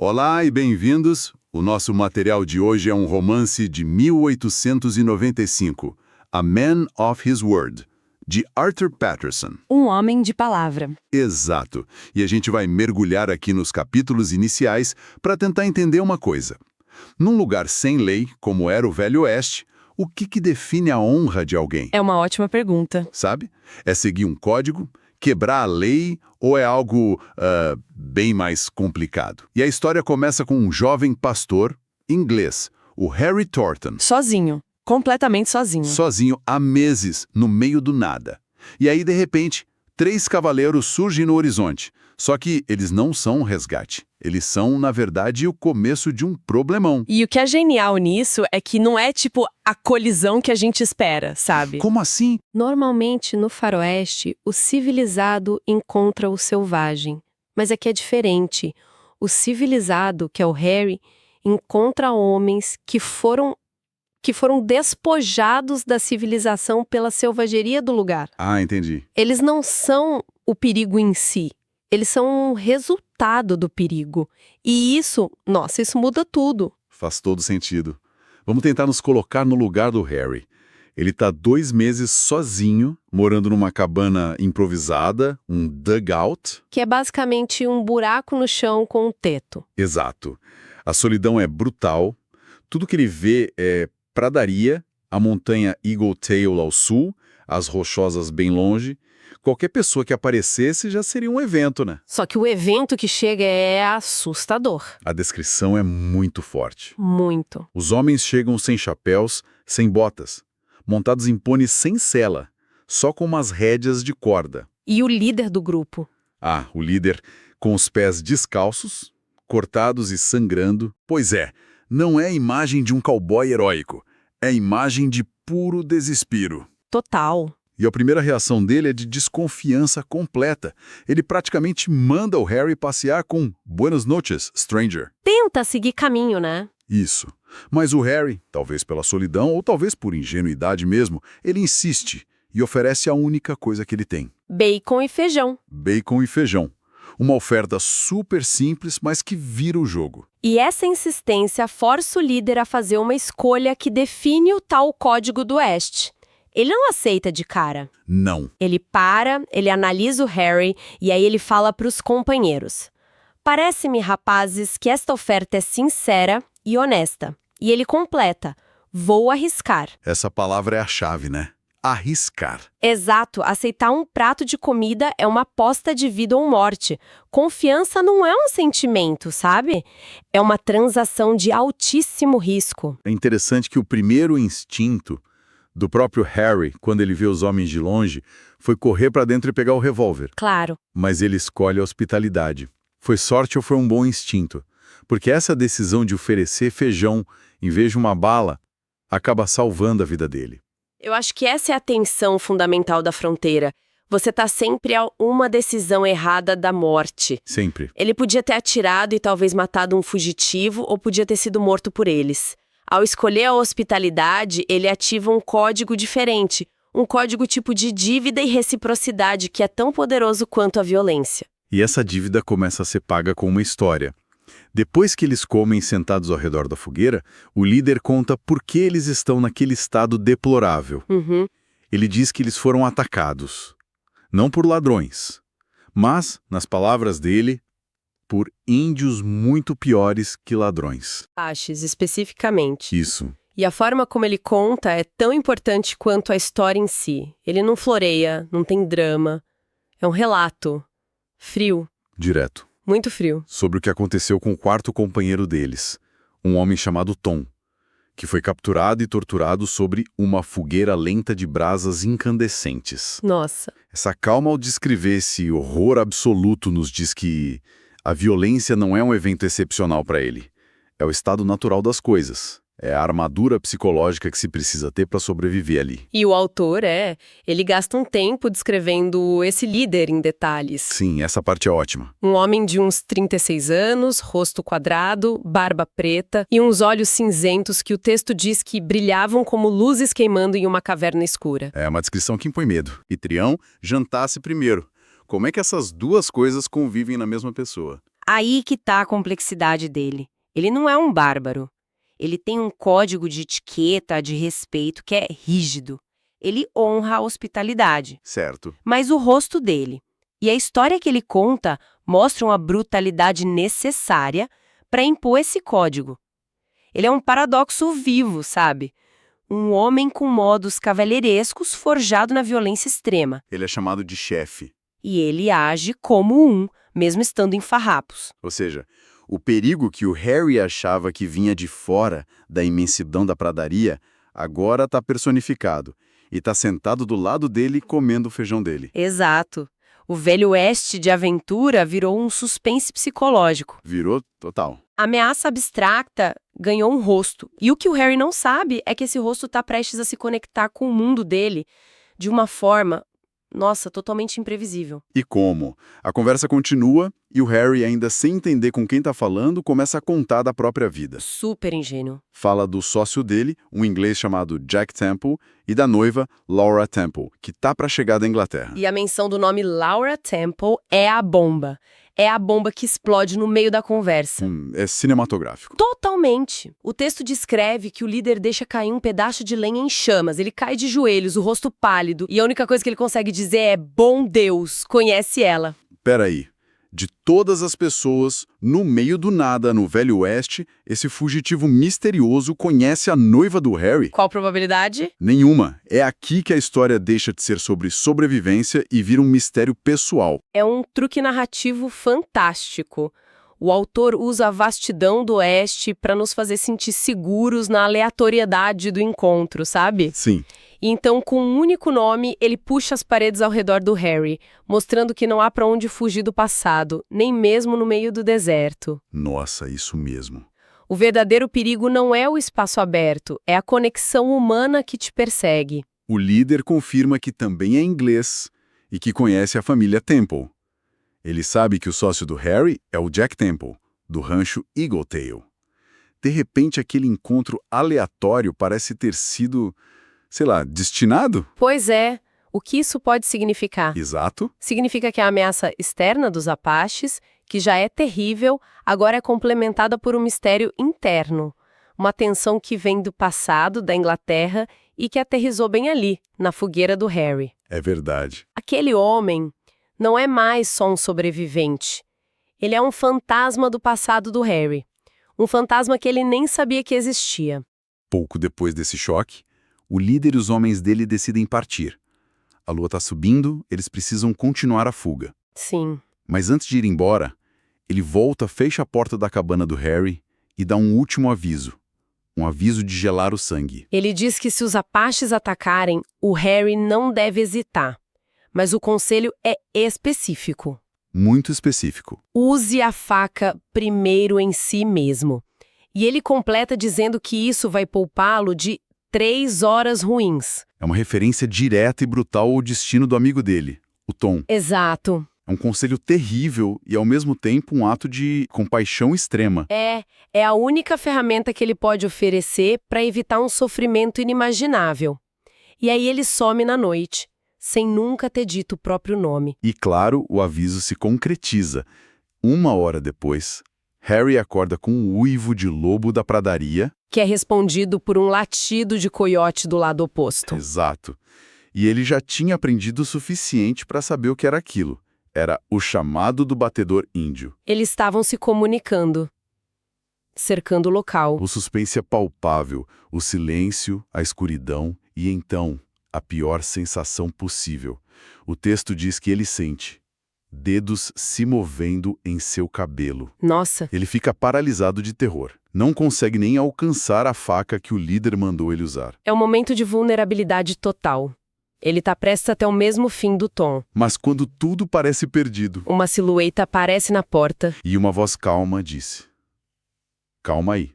Olá e bem-vindos. O nosso material de hoje é um romance de 1895, A Man of His Word, de Arthur Patterson. Um homem de palavra. Exato. E a gente vai mergulhar aqui nos capítulos iniciais para tentar entender uma coisa. Num lugar sem lei, como era o Velho Oeste, o que define a honra de alguém? É uma ótima pergunta. Sabe? É seguir um código, quebrar a lei ou é algo bem mais complicado? E a história começa com um jovem pastor inglês, o Harry Thornton. Sozinho. Completamente sozinho. Sozinho há meses, no meio do nada. E aí, de repente, 3 cavaleiros surgem no horizonte. Só que eles não são um resgate. Eles são, na verdade, o começo de um problemão. E o que é genial nisso é que não é tipo a colisão que a gente espera, sabe? Como assim? Normalmente, no faroeste, o civilizado encontra o selvagem. Mas aqui é diferente. O civilizado, que é o Harry, encontra homens que foram despojados da civilização pela selvageria do lugar. Ah, entendi. Eles não são o perigo em si. Eles são um resultado do perigo. E isso muda tudo. Faz todo sentido. Vamos tentar nos colocar no lugar do Harry. Ele está 2 meses sozinho, morando numa cabana improvisada, um dugout. Que é basicamente um buraco no chão com um teto. Exato. A solidão é brutal. Tudo que ele vê é pradaria, a montanha Eagle Tail ao sul, as rochosas bem longe. Qualquer pessoa que aparecesse já seria um evento, né? Só que o evento que chega é assustador. A descrição é muito forte. Muito. Os homens chegam sem chapéus, sem botas, montados em pôneis sem sela, só com umas rédeas de corda. E o líder do grupo? Ah, o líder com os pés descalços, cortados e sangrando. Pois é, não é a imagem de um cowboy heróico, é a imagem de puro desespero. Total. E a primeira reação dele é de desconfiança completa. Ele praticamente manda o Harry passear com Buenas noches, stranger. Tenta seguir caminho, né? Isso. Mas o Harry, talvez pela solidão ou talvez por ingenuidade mesmo, ele insiste e oferece a única coisa que ele tem. Bacon e feijão. Bacon e feijão. Uma oferta super simples, mas que vira o jogo. E essa insistência força o líder a fazer uma escolha que define o tal Código do Oeste. Ele não aceita de cara. Não. Ele para, ele analisa o Harry e aí ele fala para os companheiros. Parece-me, rapazes, que esta oferta é sincera e honesta. E ele completa. Vou arriscar. Essa palavra é a chave, né? Arriscar. Exato. Aceitar um prato de comida é uma aposta de vida ou morte. Confiança não é um sentimento, sabe? É uma transação de altíssimo risco. É interessante que o primeiro instinto do próprio Harry, quando ele vê os homens de longe, foi correr para dentro e pegar o revólver. Claro. Mas ele escolhe a hospitalidade. Foi sorte ou foi um bom instinto? Porque essa decisão de oferecer feijão em vez de uma bala acaba salvando a vida dele. Eu acho que essa é a tensão fundamental da fronteira. Você tá sempre a uma decisão errada da morte. Sempre. Ele podia ter atirado e talvez matado um fugitivo ou podia ter sido morto por eles. Ao escolher a hospitalidade, ele ativa um código diferente, um código tipo de dívida e reciprocidade que é tão poderoso quanto a violência. E essa dívida começa a ser paga com uma história. Depois que eles comem sentados ao redor da fogueira, o líder conta por que eles estão naquele estado deplorável. Ele diz que eles foram atacados, não por ladrões, mas, nas palavras dele, por índios muito piores que ladrões. Aches, especificamente. Isso. E a forma como ele conta é tão importante quanto a história em si. Ele não floreia, não tem drama. É um relato. Frio. Direto. Muito frio. Sobre o que aconteceu com o quarto companheiro deles, um homem chamado Tom, que foi capturado e torturado sobre uma fogueira lenta de brasas incandescentes. Nossa. Essa calma ao descrever esse horror absoluto nos diz que a violência não é um evento excepcional para ele. É o estado natural das coisas. É a armadura psicológica que se precisa ter para sobreviver ali. E o autor ele gasta um tempo descrevendo esse líder em detalhes. Sim, essa parte é ótima. Um homem de uns 36 anos, rosto quadrado, barba preta e uns olhos cinzentos que o texto diz que brilhavam como luzes queimando em uma caverna escura. É uma descrição que impõe medo. E Trião jantasse primeiro. Como é que essas duas coisas convivem na mesma pessoa? Aí que tá a complexidade dele. Ele não é um bárbaro. Ele tem um código de etiqueta, de respeito que é rígido. Ele honra a hospitalidade. Certo. Mas o rosto dele e a história que ele conta mostram a brutalidade necessária para impor esse código. Ele é um paradoxo vivo, sabe? Um homem com modos cavalheirescos forjado na violência extrema. Ele é chamado de chefe. E ele age como um, mesmo estando em farrapos. Ou seja, o perigo que o Harry achava que vinha de fora da imensidão da pradaria, agora está personificado. E está sentado do lado dele comendo o feijão dele. Exato. O Velho Oeste de aventura virou um suspense psicológico. Virou total. A ameaça abstracta ganhou um rosto. E o que o Harry não sabe é que esse rosto está prestes a se conectar com o mundo dele de uma forma, nossa, totalmente imprevisível. E como? A conversa continua e o Harry, ainda sem entender com quem está falando, começa a contar da própria vida. Super ingênuo. Fala do sócio dele, um inglês chamado Jack Temple, e da noiva Laura Temple, que tá para chegar da Inglaterra. E a menção do nome Laura Temple é a bomba. É a bomba que explode no meio da conversa. É cinematográfico. Totalmente. O texto descreve que o líder deixa cair um pedaço de lenha em chamas. Ele cai de joelhos, o rosto pálido, e a única coisa que ele consegue dizer é: bom Deus, conhece ela. Peraí. De todas as pessoas, no meio do nada, no Velho Oeste, esse fugitivo misterioso conhece a noiva do Harry? Qual a probabilidade? Nenhuma. É aqui que a história deixa de ser sobre sobrevivência e vira um mistério pessoal. É um truque narrativo fantástico. O autor usa a vastidão do Oeste para nos fazer sentir seguros na aleatoriedade do encontro, sabe? Sim. Então, com um único nome, ele puxa as paredes ao redor do Harry, mostrando que não há para onde fugir do passado, nem mesmo no meio do deserto. Nossa, isso mesmo. O verdadeiro perigo não é o espaço aberto, é a conexão humana que te persegue. O líder confirma que também é inglês e que conhece a família Temple. Ele sabe que o sócio do Harry é o Jack Temple, do rancho Eagletail. De repente, aquele encontro aleatório parece ter sido, sei lá, destinado? Pois é. O que isso pode significar? Exato. Significa que a ameaça externa dos Apaches, que já é terrível, agora é complementada por um mistério interno. Uma tensão que vem do passado, da Inglaterra, e que aterrissou bem ali, na fogueira do Harry. É verdade. Aquele homem não é mais só um sobrevivente. Ele é um fantasma do passado do Harry. Um fantasma que ele nem sabia que existia. Pouco depois desse choque, o líder e os homens dele decidem partir. A lua está subindo, eles precisam continuar a fuga. Sim. Mas antes de ir embora, ele volta, fecha a porta da cabana do Harry e dá um último aviso. Um aviso de gelar o sangue. Ele diz que se os Apaches atacarem, o Harry não deve hesitar. Mas o conselho é específico. Muito específico. Use a faca primeiro em si mesmo. E ele completa dizendo que isso vai poupá-lo de 3 horas ruins. É uma referência direta e brutal ao destino do amigo dele, o Tom. Exato. É um conselho terrível e, ao mesmo tempo, um ato de compaixão extrema. É a única ferramenta que ele pode oferecer para evitar um sofrimento inimaginável. E aí ele some na noite, sem nunca ter dito o próprio nome. E, claro, o aviso se concretiza. 1 hora depois, Harry acorda com um uivo de lobo da pradaria. Que é respondido por um latido de coiote do lado oposto. Exato. E ele já tinha aprendido o suficiente para saber o que era aquilo. Era o chamado do batedor índio. Eles estavam se comunicando, cercando o local. O suspense é palpável, o silêncio, a escuridão e, então, a pior sensação possível. O texto diz que ele sente dedos se movendo em seu cabelo. Nossa. Ele fica paralisado de terror. Não consegue nem alcançar a faca que o líder mandou ele usar. É um momento de vulnerabilidade total. Ele está prestes até o mesmo fim do Tom. Mas quando tudo parece perdido, Uma silhueta aparece na porta. e uma voz calma disse: "Calma aí,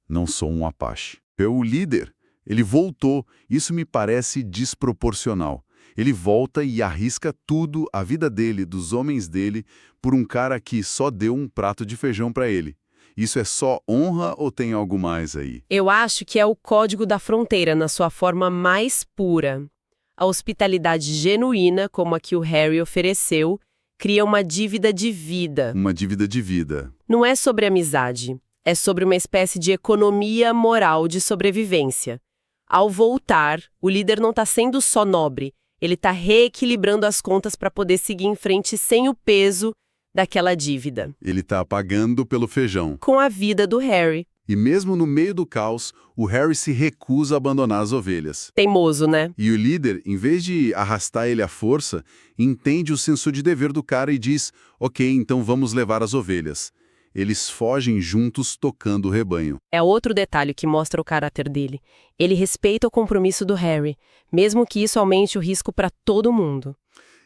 não sou um Apache. Eu, o líder, ele voltou. Isso me parece desproporcional. Ele volta e arrisca tudo, a vida dele, dos homens dele, por um cara que só deu um prato de feijão para ele. Isso é só honra ou tem algo mais aí?" Eu acho que é o código da fronteira na sua forma mais pura. A hospitalidade genuína, como a que o Harry ofereceu, cria uma dívida de vida. Uma dívida de vida. Não é sobre amizade, é sobre uma espécie de economia moral de sobrevivência. Ao voltar, o líder não está sendo só nobre, ele está reequilibrando as contas para poder seguir em frente sem o peso daquela dívida. Ele está pagando pelo feijão. Com a vida do Harry. E mesmo no meio do caos, o Harry se recusa a abandonar as ovelhas. Teimoso, né? E o líder, em vez de arrastar ele à força, entende o senso de dever do cara e diz: ok, então vamos levar as ovelhas. Eles fogem juntos tocando o rebanho. É outro detalhe que mostra o caráter dele. Ele respeita o compromisso do Harry, mesmo que isso aumente o risco para todo mundo.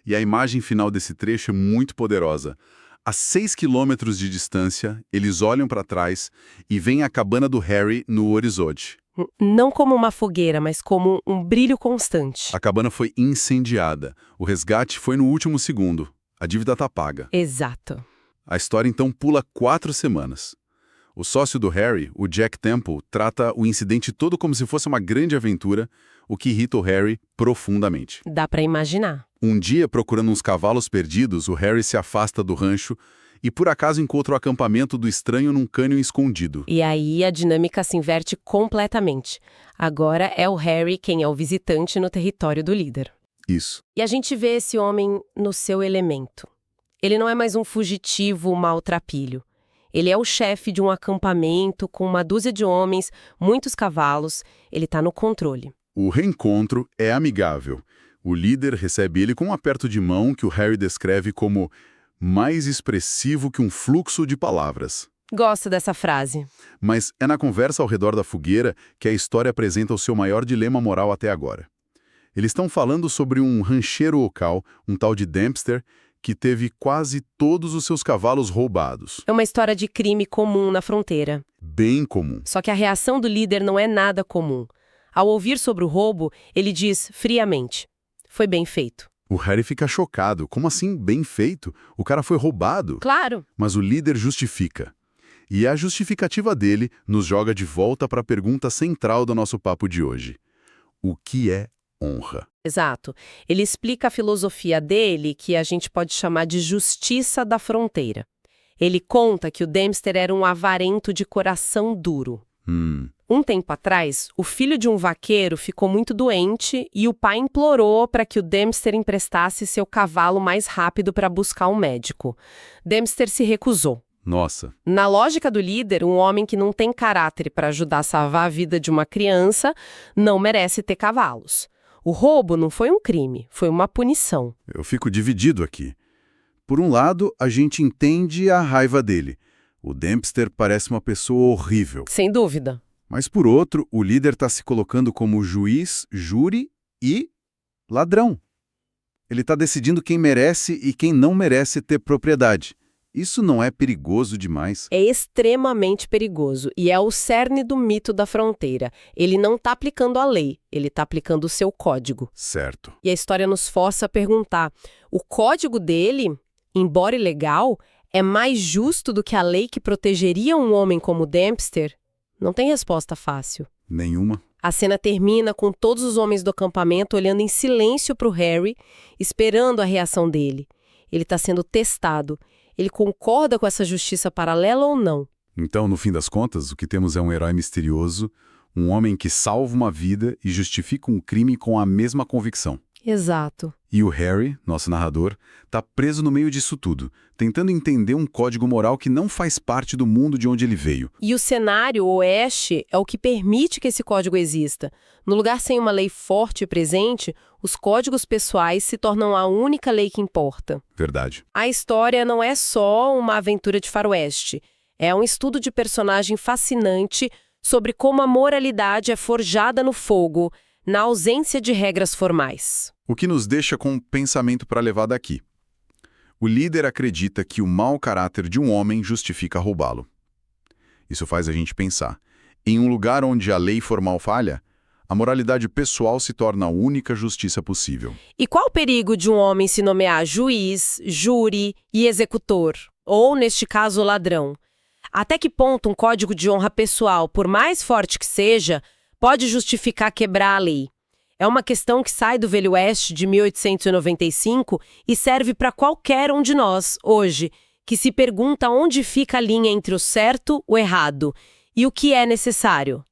E a imagem final desse trecho é muito poderosa. A 6 quilômetros de distância, eles olham para trás e veem a cabana do Harry no horizonte. Não como uma fogueira, mas como um brilho constante. A cabana foi incendiada. O resgate foi no último segundo. A dívida está paga. Exato. A história então pula 4 semanas. O sócio do Harry, o Jack Temple, trata o incidente todo como se fosse uma grande aventura, o que irrita o Harry profundamente. Dá pra imaginar. Um dia, procurando uns cavalos perdidos, o Harry se afasta do rancho e por acaso encontra o acampamento do estranho num cânion escondido. E aí a dinâmica se inverte completamente. Agora é o Harry quem é o visitante no território do líder. Isso. E a gente vê esse homem no seu elemento. Ele não é mais um fugitivo maltrapilho. Ele é o chefe de um acampamento com uma dúzia de homens, muitos cavalos. Ele está no controle. O reencontro é amigável. O líder recebe ele com um aperto de mão que o Harry descreve como mais expressivo que um fluxo de palavras. Gosto dessa frase. Mas é na conversa ao redor da fogueira que a história apresenta o seu maior dilema moral até agora. Eles estão falando sobre um rancheiro local, um tal de Dempster, que teve quase todos os seus cavalos roubados. É uma história de crime comum na fronteira. Bem comum. Só que a reação do líder não é nada comum. Ao ouvir sobre o roubo, ele diz friamente: foi bem feito. O Harry fica chocado. Como assim, bem feito? O cara foi roubado. Claro. Mas o líder justifica. E a justificativa dele nos joga de volta para a pergunta central do nosso papo de hoje. O que é honra? Exato. Ele explica a filosofia dele, que a gente pode chamar de justiça da fronteira. Ele conta que o Dempster era um avarento de coração duro. Um tempo atrás, o filho de um vaqueiro ficou muito doente e o pai implorou para que o Dempster emprestasse seu cavalo mais rápido para buscar um médico. Dempster se recusou. Nossa. Na lógica do líder, um homem que não tem caráter para ajudar a salvar a vida de uma criança não merece ter cavalos. O roubo não foi um crime, foi uma punição. Eu fico dividido aqui. Por um lado, a gente entende a raiva dele. O Dempster parece uma pessoa horrível. Sem dúvida. Mas por outro, o líder está se colocando como juiz, júri e ladrão. Ele está decidindo quem merece e quem não merece ter propriedade. Isso não é perigoso demais? É extremamente perigoso e é o cerne do mito da fronteira. Ele não está aplicando a lei, ele está aplicando o seu código. Certo. E a história nos força a perguntar: o código dele, embora ilegal, é mais justo do que a lei que protegeria um homem como Dempster? Não tem resposta fácil. Nenhuma. A cena termina com todos os homens do acampamento olhando em silêncio para o Harry, esperando a reação dele. Ele está sendo testado. Ele concorda com essa justiça paralela ou não? Então, no fim das contas, o que temos é um herói misterioso, um homem que salva uma vida e justifica um crime com a mesma convicção. Exato. E o Harry, nosso narrador, está preso no meio disso tudo, tentando entender um código moral que não faz parte do mundo de onde ele veio. E o cenário oeste é o que permite que esse código exista. No lugar sem uma lei forte e presente, os códigos pessoais se tornam a única lei que importa. Verdade. A história não é só uma aventura de faroeste. É um estudo de personagem fascinante sobre como a moralidade é forjada no fogo, na ausência de regras formais. O que nos deixa com um pensamento para levar daqui. O líder acredita que o mau caráter de um homem justifica roubá-lo. Isso faz a gente pensar. Em um lugar onde a lei formal falha, a moralidade pessoal se torna a única justiça possível. E qual o perigo de um homem se nomear juiz, júri e executor? Ou, neste caso, ladrão? Até que ponto um código de honra pessoal, por mais forte que seja, pode justificar quebrar a lei? É uma questão que sai do Velho Oeste de 1895 e serve para qualquer um de nós, hoje, que se pergunta onde fica a linha entre o certo, o errado e o que é necessário.